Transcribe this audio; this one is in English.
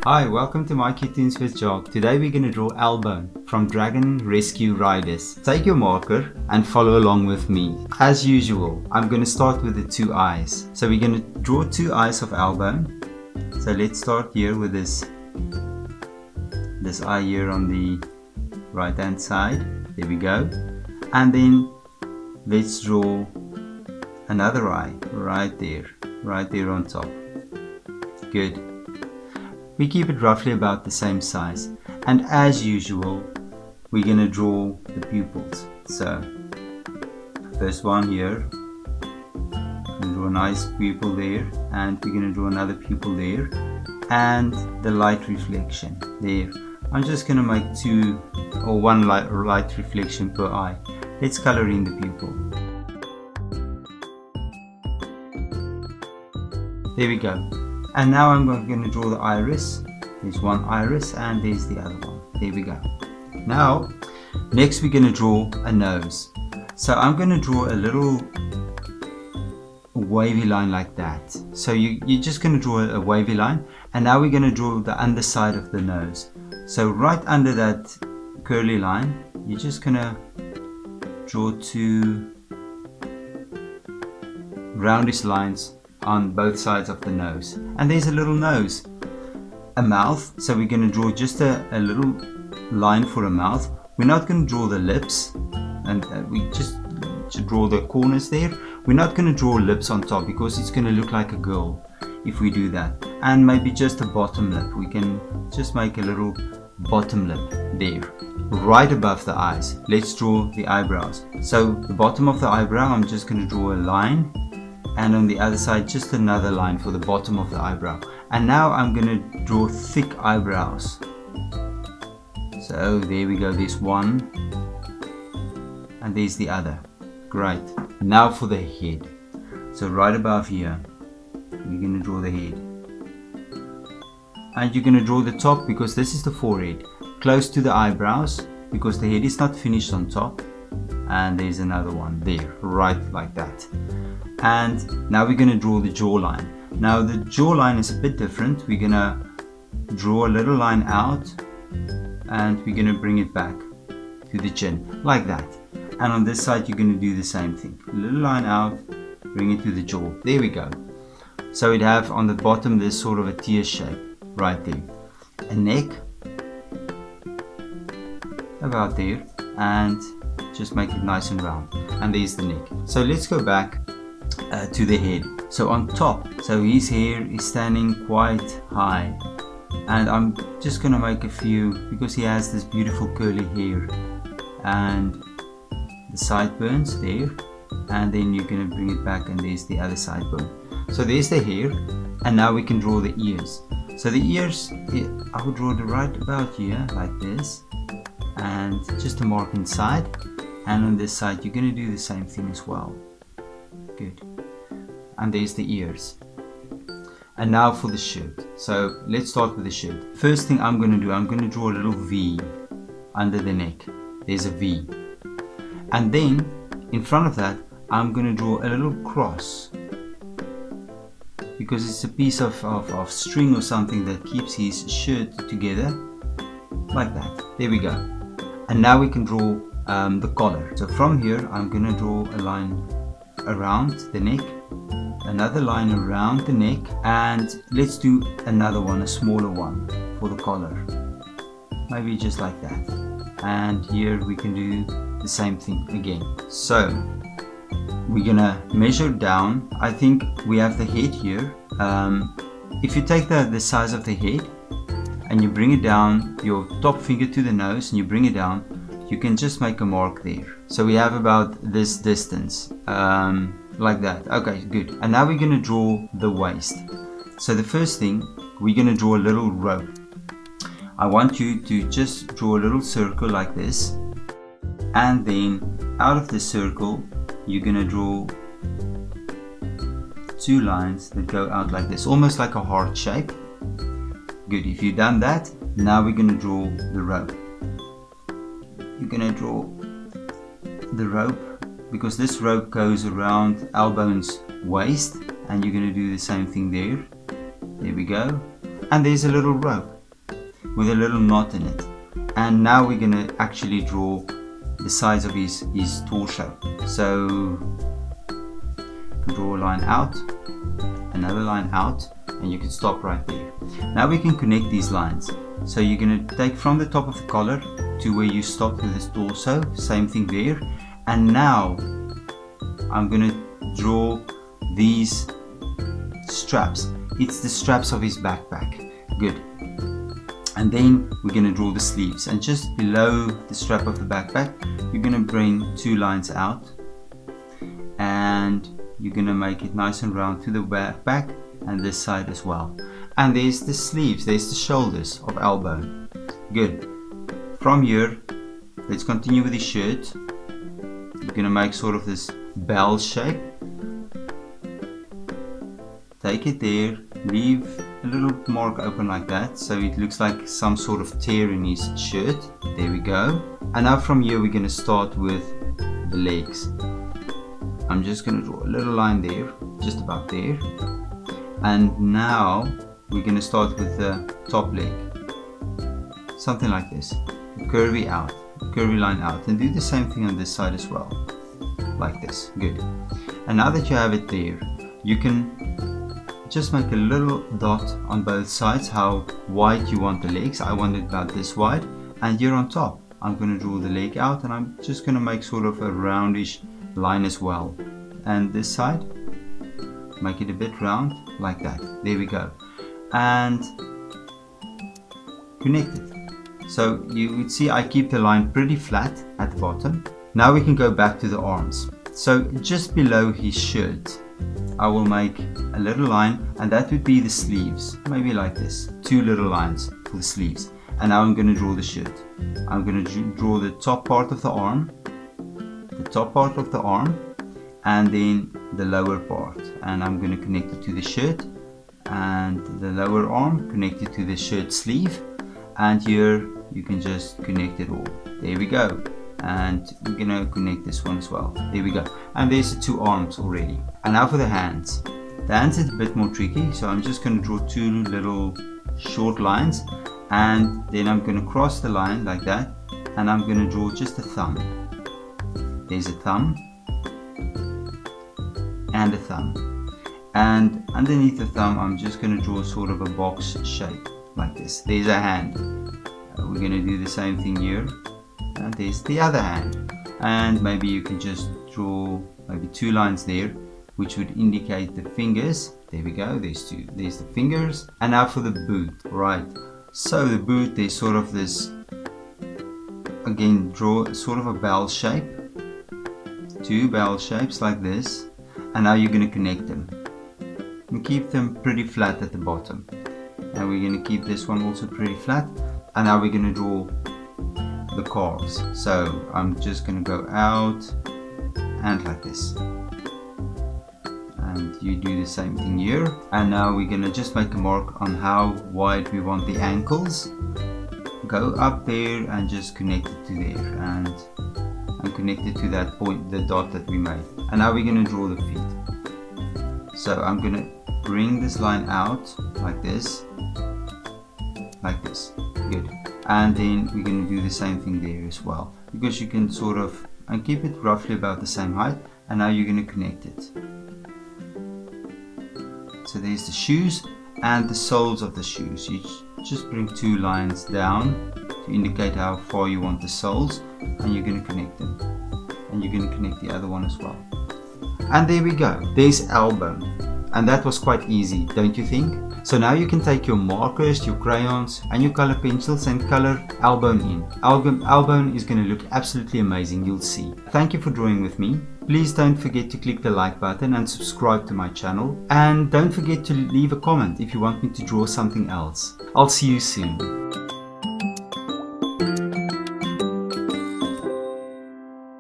Hi, welcome to My Cartoons with Jock. Today we're going to draw Albone from Dragon Rescue Riders. Take your marker and follow along with me. As usual, I'm going to start with the two eyes. So we're going to draw two eyes of Albone. So let's start here with this eye here on the right hand side. There we go. And then let's draw another eye right there on top. Good. We keep it roughly about the same size, and as usual we're going to draw the pupils. So first one here, draw a nice pupil there, and we're going to draw another pupil there, and the light reflection there. I'm just going to make one light reflection per eye. Let's color in the pupil. There we go. And now I'm going to draw the iris. There's one iris and there's the other one. There we go. Now, next we're going to draw a nose. So I'm going to draw a little wavy line like that. So you're just going to draw a wavy line, and now we're going to draw the underside of the nose. So right under that curly line, you're just going to draw two roundish lines on both sides of the nose, and there's a little nose, a mouth. So we're going to draw just a little line for a mouth. We're not going to draw the lips, and we just to draw the corners there. We're not going to draw lips on top because it's going to look like a girl if we do that. And maybe just a bottom lip. We can just make a little bottom lip there right above the eyes. Let's draw the eyebrows. So the bottom of the eyebrow, I'm just going to draw a line, and on the other side just another line for the bottom of the eyebrow. And now I'm going to draw thick eyebrows. So there we go, there's one and there's the other. Great. Now for the head. So right above here we're going to draw the head, and you're going to draw the top because this is the forehead, close to the eyebrows because the head is not finished on top, and there's another one there, right like that. And now we're going to draw the jawline. Now the jawline is a bit different. We're going to draw a little line out, and we're going to bring it back to the chin like that. And on this side you're going to do the same thing. A little line out, bring it to the jaw. There we go. So we'd have on the bottom this sort of a tear shape right there. A neck about there, and just make it nice and round. And there's the neck. So let's go back to the head. So on top, so his hair is standing quite high, and I'm just gonna make a few because he has this beautiful curly hair, and the sideburns there, and then you're gonna bring it back and there's the other sideburn. So there's the hair, and now we can draw the ears. So the ears, I would draw it right about here like this, and just a mark inside, and on this side you're gonna do the same thing as well. Good. And there's the ears. And now for the shirt. So let's start with the shirt. First thing I'm going to do, I'm going to draw a little V under the neck. There's a V. And then in front of that I'm going to draw a little cross, because it's a piece of string or something that keeps his shirt together like that. There we go. And now we can draw the collar. So from here I'm going to draw a line around the neck, another line around the neck, and let's do another one, a smaller one for the collar, maybe just like that. And here we can do the same thing again. So we're gonna measure down. I think we have the head here. If you take the size of the head and you bring it down, your top finger to the nose, and you bring it down, you can just make a mark there. So we have about this distance, like that. Okay, good. And now we're going to draw the waist. So the first thing, we're going to draw a little rope. I want you to just draw a little circle like this, and then out of the circle you're going to draw two lines that go out like this, almost like a heart shape. Good. If you've done that, now we're going to draw the rope. You're going to draw the rope because this rope goes around Albone's waist, and you're going to do the same thing there. There we go. and there's a little rope with a little knot in it. And now we're going to actually draw the size of his torso. So draw a line out, another line out, and you can stop right there. Now we can connect these lines. So you're going to take from the top of the collar to where you stopped with his torso, same thing there. And now I'm going to draw these straps. It's the straps of his backpack. Good. And then we're going to draw the sleeves, and just below the strap of the backpack you're going to bring 2 lines out, and you're going to make it nice and round to the backpack and this side as well. And there's the sleeves, there's the shoulders of Albone. Good. From here, let's continue with the shirt. You're going to make sort of this bell shape. Take it there, leave a little mark open like that, so it looks like some sort of tear in his shirt. There we go. And now from here we're going to start with the legs. I'm just going to draw a little line there, just about there. And now we're going to start with the top leg. Something like this. Curvy out, curvy line out, and do the same thing on this side as well. Like this. Good. And now that you have it there, you can just make a little dot on both sides, how wide you want the legs. I want it about this wide, and here on top I'm going to draw the leg out, and I'm just going to make sort of a roundish line as well. And this side, make it a bit round like that. There we go. And connect it. So you would see I keep the line pretty flat at the bottom. Now we can go back to the arms. So just below his shirt I will make a little line, and that would be the sleeves, maybe like this, 2 little lines for the sleeves. And now I'm going to draw the shirt. I'm going to draw the top part of the arm, and then the lower part, and I'm going to connect it to the shirt, and the lower arm connected to the shirt sleeve, and here you can just connect it all. There we go. And we're going to connect this one as well. There we go. And there's the 2 arms already. And now for the hands. The hands is a bit more tricky, so I'm just going to draw 2 little short lines, and then I'm going to cross the line like that, and I'm going to draw just a thumb. There's a thumb and a thumb, and underneath the thumb I'm just going to draw sort of a box shape like this. There's a hand. We're going to do the same thing here. And there's the other hand, and maybe you can just draw maybe 2 lines there which would indicate the fingers. There we go, there's the fingers. And now for the boot. Right, so the boot, there's sort of this, again, draw sort of a bell shape, 2 bell shapes like this, and now you're going to connect them and keep them pretty flat at the bottom. And we're going to keep this one also pretty flat, and now we're going to draw the calves. So I'm just going to go out and like this, and you do the same thing here. And now we're going to just make a mark on how wide we want the ankles. Go up there and just connect it to there, and connect it to that point, the dot that we made. And now we're going to draw the feet. So I'm going to bring this line out like this, good. And then we're going to do the same thing there as well, because you can sort of, and keep it roughly about the same height. And now you're going to connect it. So there's the shoes and the soles of the shoes. You just bring 2 lines down to indicate how far you want the soles, and you're going to connect them, and you're going to connect the other one as well. And there we go, there's Albone. And that was quite easy, don't you think? So now you can take your markers, your crayons and your color pencils and color Albone in. Albone is going to look absolutely amazing, you'll see. Thank you for drawing with me. Please don't forget to click the like button and subscribe to my channel. And don't forget to leave a comment if you want me to draw something else. I'll see you soon.